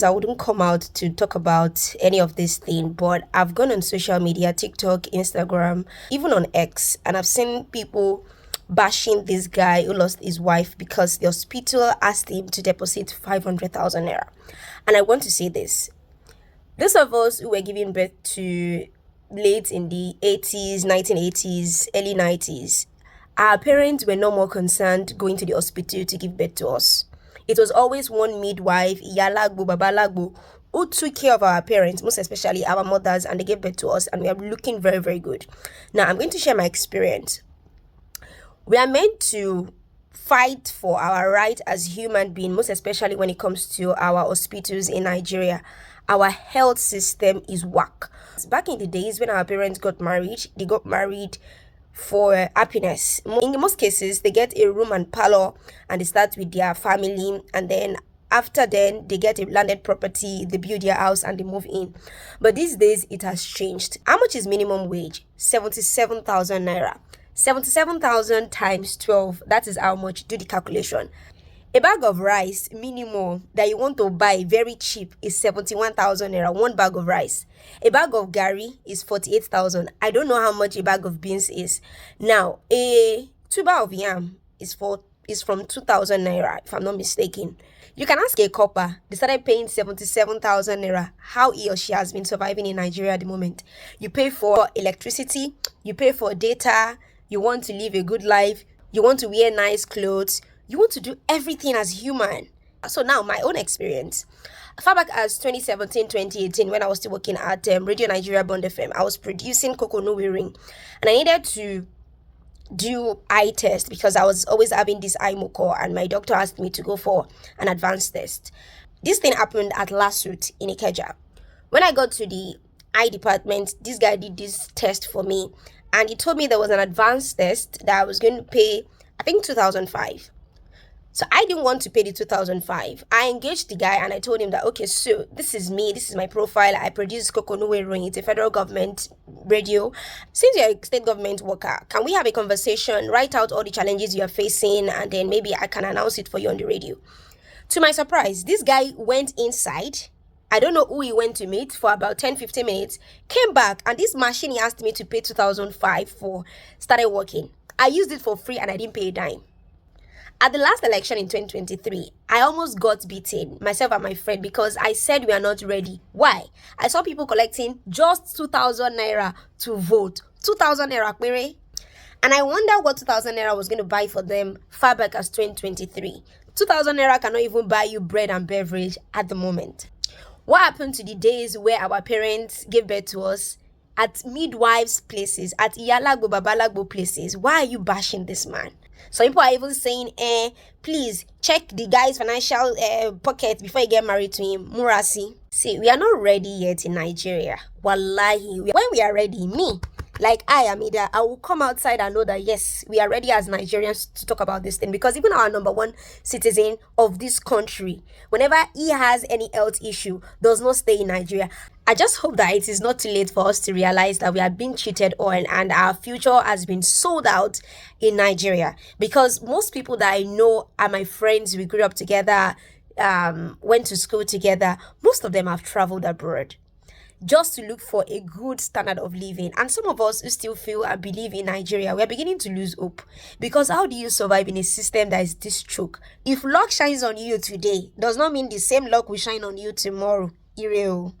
I wouldn't come out to talk about any of this thing, but I've gone on social media, TikTok, Instagram, even on X, and I've seen people bashing this guy who lost his wife because the hospital asked him to deposit 500,000 naira. And I want to say this. Those of us who were giving birth to late in the 80s, 1980s, early 90s, our parents were no more concerned going to the hospital to give birth to us. It was always one midwife, Iyalagbo, Babalagbo, who took care of our parents, most especially our mothers, and they gave birth to us, and we are looking very, very good. Now, I'm going to share my experience. We are meant to fight for our right as human beings, most especially when it comes to our hospitals in Nigeria. Our health system is whack. Back in the days when our parents got married, they got married for happiness. In most cases, they get a room and parlor and they start with their family, and then after then they get a landed property, they build their house and they move in. But these days it has changed. How much is minimum wage? 77,000 naira. 77,000 times 12, that is how much. Do the calculation. A bag of rice minimum that you want to buy very cheap is 71,000 naira. One bag of rice. A bag of gari is 48,000. I don't know how much a bag of beans is. Now, a tuber of yam is from 2,000 naira, if I'm not mistaken. You can ask a copper. They started paying 77,000 naira. How he or she has been surviving in Nigeria at the moment. You pay for electricity. You pay for data. You want to live a good life. You want to wear nice clothes. You want to do everything as human. So now, my own experience. Far back as 2017, 2018, when I was still working at Radio Nigeria Bond FM, I was producing Kokonowe Ring. And I needed to do eye test because I was always having this eye moko, and my doctor asked me to go for an advanced test. This thing happened at Lasut in Ikeja. When I got to the eye department, this guy did this test for me, and he told me there was an advanced test that I was going to pay, I think, 2,005. So I didn't want to pay the 2,005. I engaged the guy and I told him that, okay, so this is me, this is my profile. I produce Kokonowe Ring. It's a federal government radio. Since you're a state government worker, can we have a conversation, write out all the challenges you are facing, and then maybe I can announce it for you on the radio? To my surprise, this guy went inside. I don't know who he went to meet for about 10-15 minutes, came back, and this machine he asked me to pay 2,005 for started working. I used it for free and I didn't pay a dime. At the last election in 2023, I almost got beaten, myself and my friend, because I said we are not ready. Why? I saw people collecting just 2,000 naira to vote. 2,000 naira, query. And I wonder what 2,000 naira was going to buy for them far back as 2023. 2,000 naira cannot even buy you bread and beverage at the moment. What happened to the days where our parents gave birth to us at midwives' places, at Iyalagbo, Babalagbo places? Why are you bashing this man? Some people are even saying, please check the guy's financial pocket before you get married to him. Murasi. See, we are not ready yet in Nigeria. Wallahi. When we are ready, me, like Hamidah, I will come outside and know that, yes, we are ready as Nigerians to talk about this thing. Because even our number one citizen of this country, whenever he has any health issue, does not stay in Nigeria. I just hope that it is not too late for us to realize that we are being cheated on and our future has been sold out in Nigeria. Because most people that I know are my friends, we grew up together, went to school together. Most of them have traveled abroad just to look for a good standard of living. And some of us who still feel and believe in Nigeria, we are beginning to lose hope. Because how do you survive in a system that is this choke? If luck shines on you today, does not mean the same luck will shine on you tomorrow. Ireo.